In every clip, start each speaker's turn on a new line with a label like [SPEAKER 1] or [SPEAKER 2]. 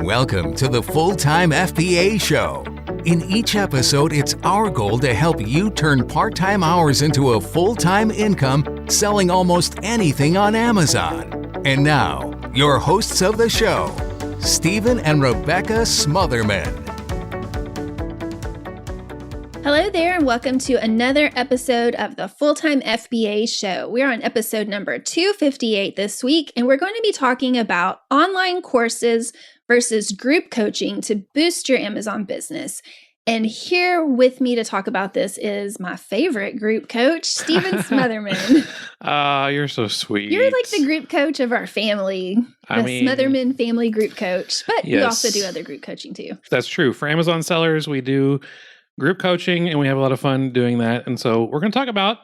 [SPEAKER 1] welcome to the FullTime FBA Show. In each episode, it's our goal to help you turn part-time hours into a full-time income selling almost anything on Amazon. And now, your hosts of the show, Stephen and Rebecca Smotherman.
[SPEAKER 2] Hello there, and welcome to another episode of the FullTime FBA Show. We're on episode number 258 this week, and we're going to be talking about online courses versus group coaching to boost your Amazon business. And here with me to talk about this is my favorite group coach, Stephen Smotherman.
[SPEAKER 3] You're so sweet.
[SPEAKER 2] You're like the group coach of our family, Smotherman family group coach. But yes, we also do other group coaching too.
[SPEAKER 3] That's true. For Amazon sellers, we do group coaching, and we have a lot of fun doing that. And so we're going to talk about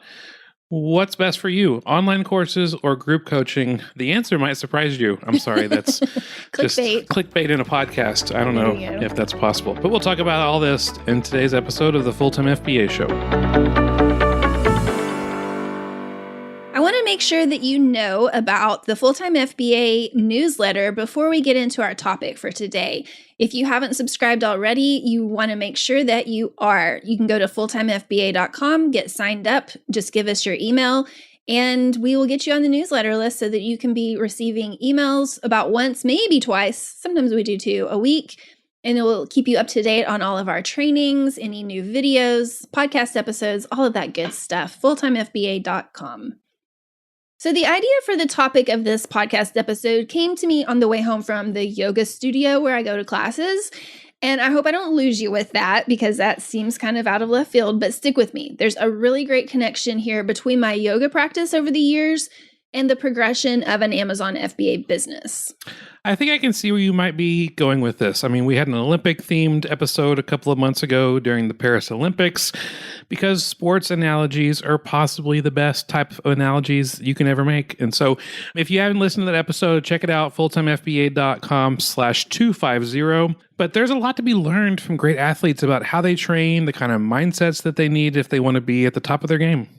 [SPEAKER 3] what's best for you, online courses or group coaching. The answer might surprise you. I'm sorry, that's just clickbait in a podcast. I don't know if that's possible. But we'll talk about all this in today's episode of the FullTime FBA Show.
[SPEAKER 2] I want to make sure that you know about the FullTime FBA newsletter before we get into our topic for today. If you haven't subscribed already, you want to make sure that you are. You can go to fulltimefba.com, get signed up, just give us your email, and we will get you on the newsletter list so that you can be receiving emails about once, maybe twice, sometimes we do two, a week, and it will keep you up to date on all of our trainings, any new videos, podcast episodes, all of that good stuff, fulltimefba.com. So the idea for the topic of this podcast episode came to me on the way home from the yoga studio where I go to classes. And I hope I don't lose you with that because that seems kind of out of left field, but stick with me. There's a really great connection here between my yoga practice over the years and the progression of an Amazon FBA business.
[SPEAKER 3] I think I can see where you might be going with this. I mean, we had an Olympic-themed episode a couple of months ago during the Paris Olympics because sports analogies are possibly the best type of analogies you can ever make. And so if you haven't listened to that episode, check it out, fulltimefba.com/250. But there's a lot to be learned from great athletes about how they train, the kind of mindsets that they need if they want to be at the top of their game.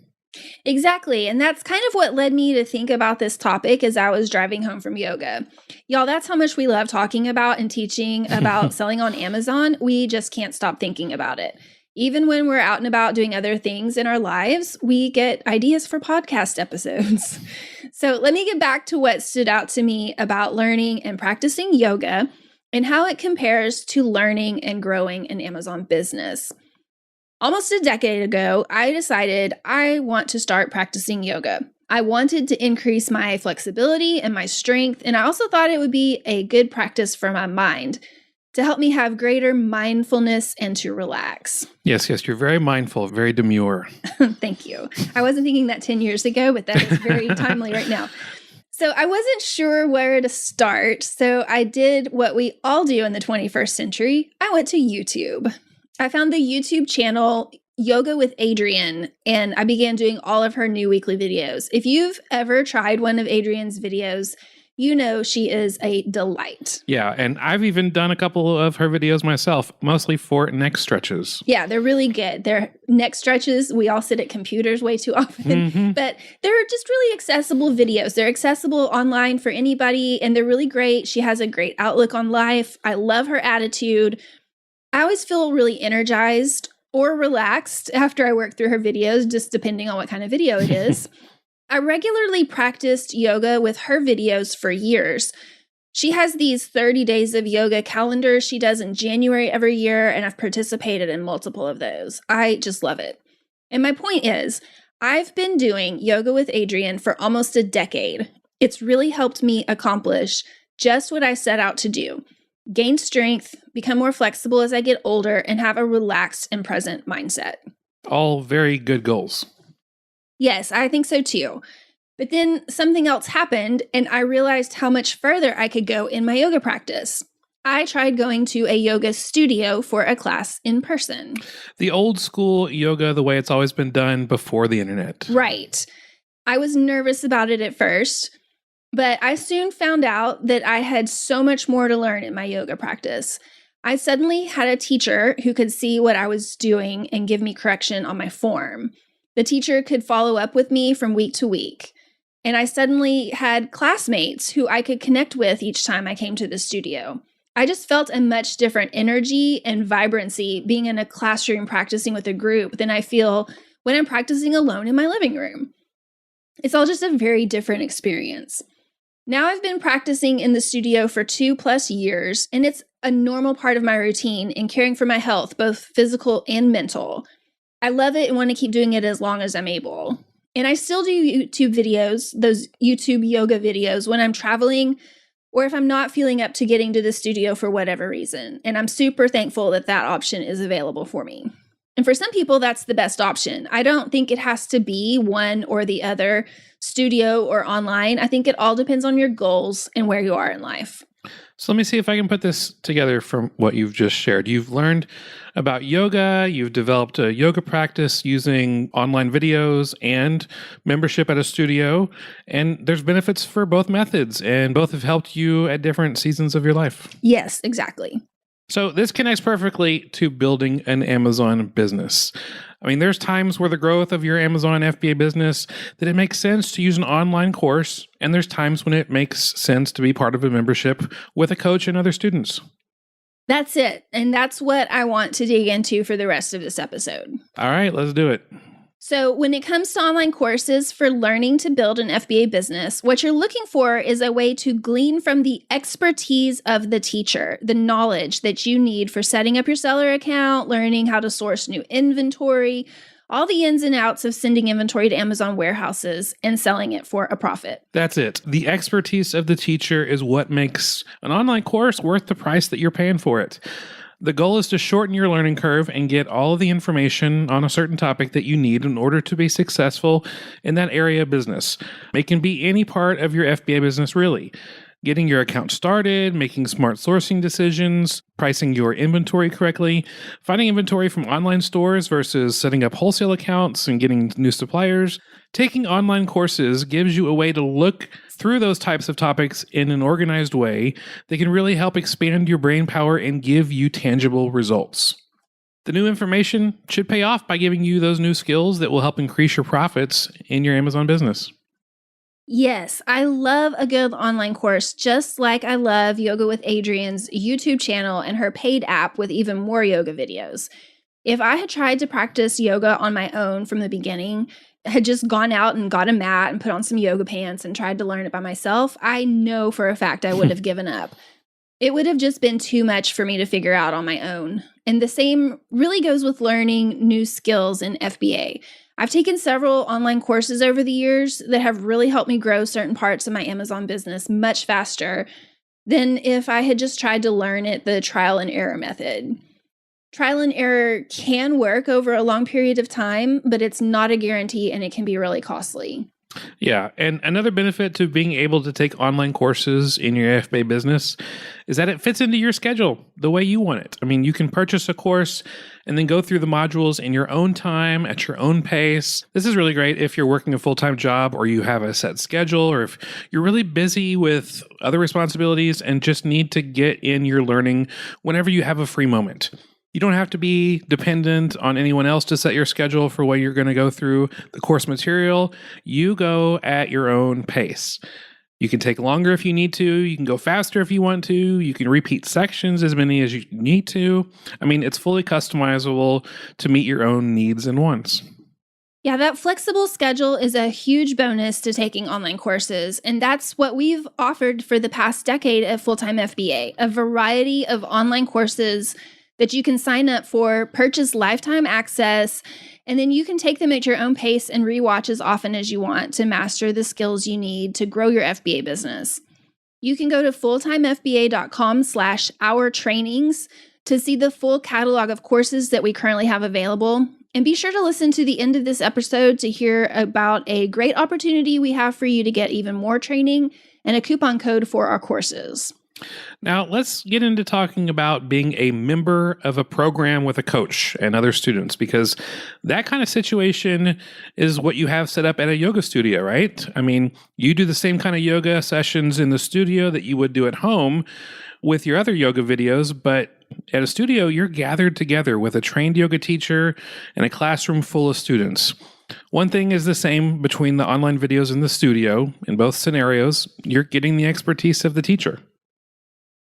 [SPEAKER 2] Exactly. And that's kind of what led me to think about this topic as I was driving home from yoga. Y'all, that's how much we love talking about and teaching about selling on Amazon. We just can't stop thinking about it. Even when we're out and about doing other things in our lives, we get ideas for podcast episodes. So let me get back to what stood out to me about learning and practicing yoga and how it compares to learning and growing an Amazon business. Almost a decade ago, I decided I want to start practicing yoga. I wanted to increase my flexibility and my strength, and I also thought it would be a good practice for my mind to help me have greater mindfulness and to relax.
[SPEAKER 3] Yes, you're very mindful, very demure.
[SPEAKER 2] Thank you. I wasn't thinking that 10 years ago, but that is very timely right now. So I wasn't sure where to start, so I did what we all do in the 21st century. I went to YouTube. I found the YouTube channel Yoga with Adriene, and I began doing all of her new weekly videos. If you've ever tried one of Adriene's videos, you know she is a delight.
[SPEAKER 3] Yeah, and I've even done a couple of her videos myself, mostly for neck stretches.
[SPEAKER 2] Yeah, they're really good. They're neck stretches. We all sit at computers way too often, but they're just really accessible videos. They're accessible online for anybody, and they're really great. She has a great outlook on life. I love her attitude. I always feel really energized or relaxed after I work through her videos, just depending on what kind of video it is. I regularly practiced yoga with her videos for years. She has these 30 days of yoga calendars she does in January every year, and I've participated in multiple of those. I just love it. And my point is, I've been doing Yoga with Adriene for almost a decade. It's really helped me accomplish just what I set out to do. Gain strength, become more flexible as I get older, and have a relaxed and present mindset.
[SPEAKER 3] All very good goals.
[SPEAKER 2] Yes, I think so too. But then something else happened, and I realized how much further I could go in my yoga practice. I tried going to a yoga studio for a class in person.
[SPEAKER 3] The old school yoga, the way it's always been done before the internet.
[SPEAKER 2] Right. I was nervous about it at first, but I soon found out that I had so much more to learn in my yoga practice. I suddenly had a teacher who could see what I was doing and give me correction on my form. The teacher could follow up with me from week to week. And I suddenly had classmates who I could connect with each time I came to the studio. I just felt a much different energy and vibrancy being in a classroom practicing with a group than I feel when I'm practicing alone in my living room. It's all just a very different experience. Now I've been practicing in the studio for 2+ years, and it's a normal part of my routine in caring for my health, both physical and mental. I love it and want to keep doing it as long as I'm able. And I still do YouTube videos, those YouTube yoga videos, when I'm traveling or if I'm not feeling up to getting to the studio for whatever reason. And I'm super thankful that that option is available for me. And for some people, that's the best option. I don't think it has to be one or the other, studio or online. I think it all depends on your goals and where you are in life.
[SPEAKER 3] So let me see if I can put this together from what you've just shared. You've learned about yoga, you've developed a yoga practice using online videos and membership at a studio, and there's benefits for both methods, and both have helped you at different seasons of your life.
[SPEAKER 2] Yes, exactly.
[SPEAKER 3] So this connects perfectly to building an Amazon business. I mean, there's times where the growth of your Amazon FBA business that it makes sense to use an online course, and there's times when it makes sense to be part of a membership with a coach and other students.
[SPEAKER 2] That's it. And that's what I want to dig into for the rest of this episode.
[SPEAKER 3] All right, let's do it.
[SPEAKER 2] So when it comes to online courses for learning to build an FBA business, what you're looking for is a way to glean from the expertise of the teacher, the knowledge that you need for setting up your seller account, learning how to source new inventory, all the ins and outs of sending inventory to Amazon warehouses and selling it for a profit.
[SPEAKER 3] That's it. The expertise of the teacher is what makes an online course worth the price that you're paying for it. The goal is to shorten your learning curve and get all of the information on a certain topic that you need in order to be successful in that area of business. It can be any part of your FBA business, really. Getting your account started, making smart sourcing decisions, pricing your inventory correctly, finding inventory from online stores versus setting up wholesale accounts and getting new suppliers. Taking online courses gives you a way to look through those types of topics in an organized way that can really help expand your brain power and give you tangible results. The new information should pay off by giving you those new skills that will help increase your profits in your Amazon business.
[SPEAKER 2] Yes, I love a good online course, just like I love Yoga with Adrienne's YouTube channel and her paid app with even more yoga videos. If I had tried to practice yoga on my own from the beginning, had just gone out and got a mat and put on some yoga pants and tried to learn it by myself, I know for a fact I would have given up. It would have just been too much for me to figure out on my own. And the same really goes with learning new skills in FBA. I've taken several online courses over the years that have really helped me grow certain parts of my Amazon business much faster than if I had just tried to learn it the trial and error method. Trial and error can work over a long period of time, but it's not a guarantee and it can be really costly.
[SPEAKER 3] Yeah, and another benefit to being able to take online courses in your FBA business is that it fits into your schedule the way you want it. I mean, you can purchase a course and then go through the modules in your own time, at your own pace. This is really great if you're working a full-time job or you have a set schedule, or if you're really busy with other responsibilities and just need to get in your learning whenever you have a free moment. You don't have to be dependent on anyone else to set your schedule for when you're going to go through the course material. You go at your own pace. You can take longer if you need to. You can go faster if you want to. You can repeat sections as many as you need to. I mean, it's fully customizable to meet your own needs and wants.
[SPEAKER 2] Yeah, that flexible schedule is a huge bonus to taking online courses, and that's what we've offered for the past decade at FullTime FBA, a variety of online courses that you can sign up for, purchase lifetime access, and then you can take them at your own pace and rewatch as often as you want to master the skills you need to grow your FBA business. You can go to fulltimefba.com/our-trainings to see the full catalog of courses that we currently have available. And be sure to listen to the end of this episode to hear about a great opportunity we have for you to get even more training and a coupon code for our courses.
[SPEAKER 3] Now, let's get into talking about being a member of a program with a coach and other students, because that kind of situation is what you have set up at a yoga studio, right? I mean, you do the same kind of yoga sessions in the studio that you would do at home with your other yoga videos, but at a studio, you're gathered together with a trained yoga teacher and a classroom full of students. One thing is the same between the online videos and the studio. In both scenarios, you're getting the expertise of the teacher.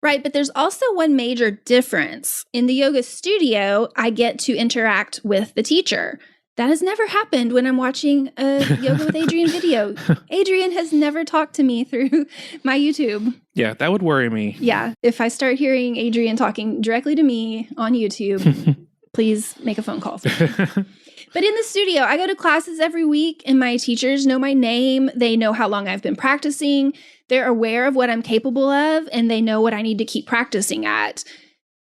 [SPEAKER 2] Right, but there's also one major difference. In the yoga studio, I get to interact with the teacher. That has never happened when I'm watching a Yoga with Adriene video. Adriene has never talked to me through my YouTube.
[SPEAKER 3] Yeah, that would worry me.
[SPEAKER 2] Yeah, if I start hearing Adriene talking directly to me on YouTube, please make a phone call for me. But in the studio, I go to classes every week and my teachers know my name. They know how long I've been practicing. They're aware of what I'm capable of and they know what I need to keep practicing at.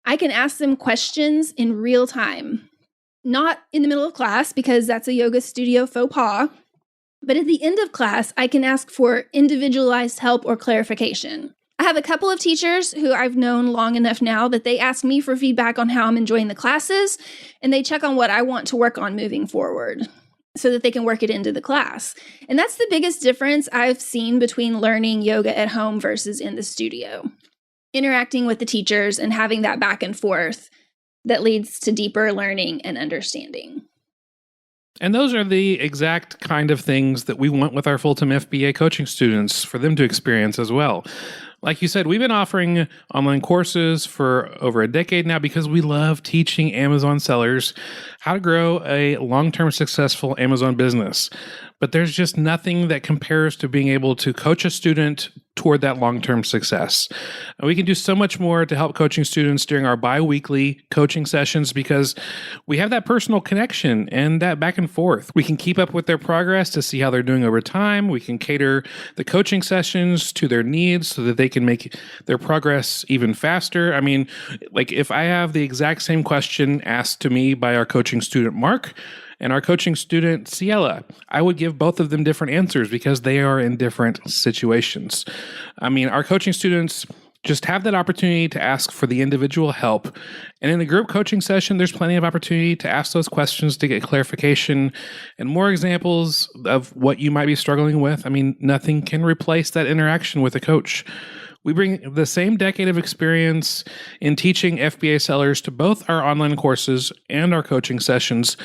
[SPEAKER 2] I can ask them questions in real time. Not in the middle of class because that's a yoga studio faux pas. But at the end of class, I can ask for individualized help or clarification. I have a couple of teachers who I've known long enough now that they ask me for feedback on how I'm enjoying the classes, and they check on what I want to work on moving forward so that they can work it into the class. And that's the biggest difference I've seen between learning yoga at home versus in the studio. Interacting with the teachers and having that back and forth that leads to deeper learning and understanding.
[SPEAKER 3] And those are the exact kind of things that we want with our full-time FBA coaching students for them to experience as well. Like you said, we've been offering online courses for over a decade now because we love teaching Amazon sellers how to grow a long-term successful Amazon business. But there's just nothing that compares to being able to coach a student toward that long-term success. And we can do so much more to help coaching students during our bi-weekly coaching sessions because we have that personal connection and that back and forth. We can keep up with their progress to see how they're doing over time. We can cater the coaching sessions to their needs so that they can make their progress even faster. I mean, like if I have the exact same question asked to me by our coaching student, Mark, and our coaching student, Ciela, I would give both of them different answers because they are in different situations. I mean, our coaching students just have that opportunity to ask for the individual help. And in the group coaching session, there's plenty of opportunity to ask those questions to get clarification and more examples of what you might be struggling with. I mean, nothing can replace that interaction with a coach. We bring the same decade of experience in teaching FBA sellers to both our online courses and our coaching sessions.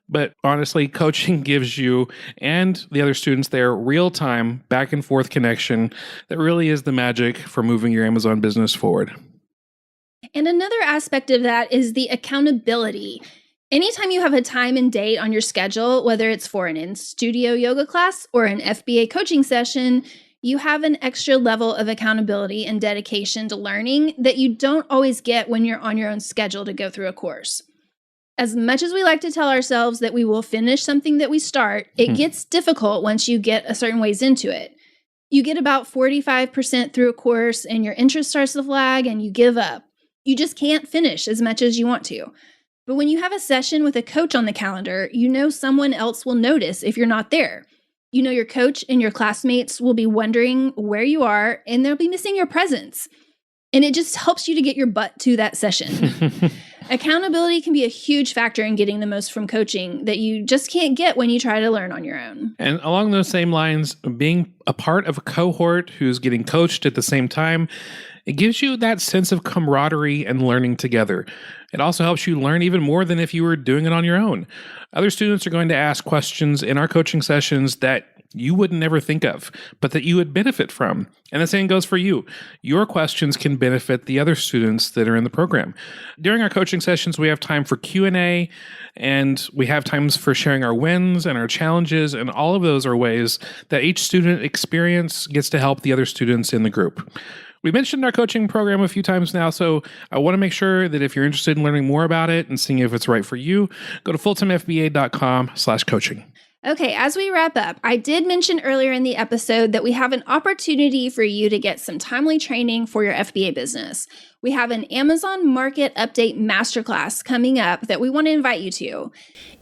[SPEAKER 3] But honestly, coaching gives you and the other students there real-time back and forth connection that really is the magic for moving your Amazon business forward.
[SPEAKER 2] And another aspect of that is the accountability. Anytime you have a time and date on your schedule, whether it's for an in-studio yoga class or an FBA coaching session, you have an extra level of accountability and dedication to learning that you don't always get when you're on your own schedule to go through a course. As much as we like to tell ourselves that we will finish something that we start, it gets difficult once you get a certain ways into it. You get about 45% through a course and your interest starts to flag and you give up. You just can't finish as much as you want to. But when you have a session with a coach on the calendar, you know someone else will notice if you're not there. You know your coach and your classmates will be wondering where you are and they'll be missing your presence. And it just helps you to get your butt to that session. Accountability can be a huge factor in getting the most from coaching that you just can't get when you try to learn on your own.
[SPEAKER 3] And along those same lines, being a part of a cohort who's getting coached at the same time, it gives you that sense of camaraderie and learning together. It also helps you learn even more than if you were doing it on your own. Other students are going to ask questions in our coaching sessions that you would never think of, but that you would benefit from. And the same goes for you. Your questions can benefit the other students that are in the program. During our coaching sessions, we have time for Q&A, and we have times for sharing our wins and our challenges, and all of those are ways that each student experience gets to help the other students in the group. We mentioned our coaching program a few times now, so I want to make sure that if you're interested in learning more about it and seeing if it's right for you, go to fulltimefba.com/coaching.
[SPEAKER 2] Okay, as we wrap up, I did mention earlier in the episode that we have an opportunity for you to get some timely training for your FBA business. We have an Amazon Market Update Masterclass coming up that we want to invite you to.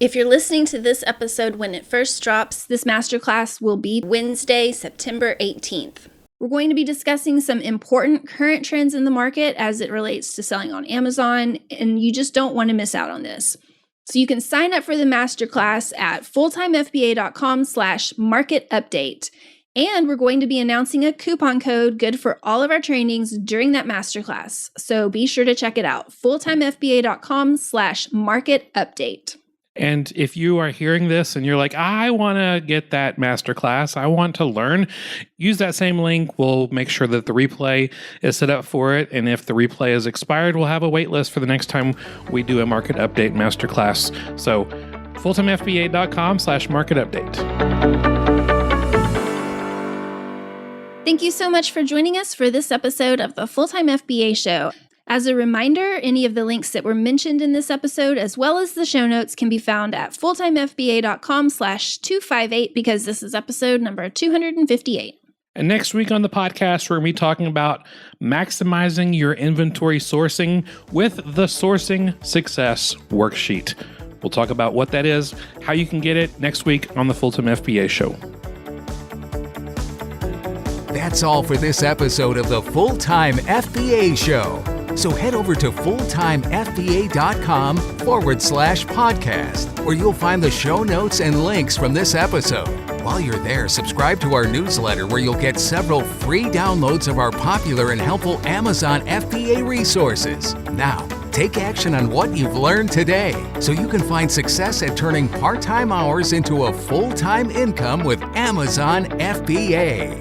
[SPEAKER 2] If you're listening to this episode when it first drops, this masterclass will be Wednesday, September 18th. We're going to be discussing some important current trends in the market as it relates to selling on Amazon, and you just don't want to miss out on this. So you can sign up for the masterclass at fulltimefba.com/market update. And we're going to be announcing a coupon code good for all of our trainings during that masterclass. So be sure to check it out, fulltimefba.com/market update.
[SPEAKER 3] And if you are hearing this and you're like, I want to get that masterclass, I want to learn, use that same link. We'll make sure that the replay is set up for it. And if the replay is expired, we'll have a wait list for the next time we do a market update masterclass. So FullTimeFBA.com/market update.
[SPEAKER 2] Thank you so much for joining us for this episode of the Full-Time FBA Show. As a reminder, any of the links that were mentioned in this episode, as well as the show notes, can be found at FullTimeFBA.com/258 because this is episode number 258.
[SPEAKER 3] And next week on the podcast, we're going to be talking about maximizing your inventory sourcing with the Sourcing Success Worksheet. We'll talk about what that is, how you can get it next week on the Full-Time FBA Show.
[SPEAKER 1] That's all for this episode of the Full-Time FBA Show. So head over to fulltimefba.com/podcast, where you'll find the show notes and links from this episode. While you're there, subscribe to our newsletter where you'll get several free downloads of our popular and helpful Amazon FBA resources. Now, take action on what you've learned today so you can find success at turning part-time hours into a full-time income with Amazon FBA.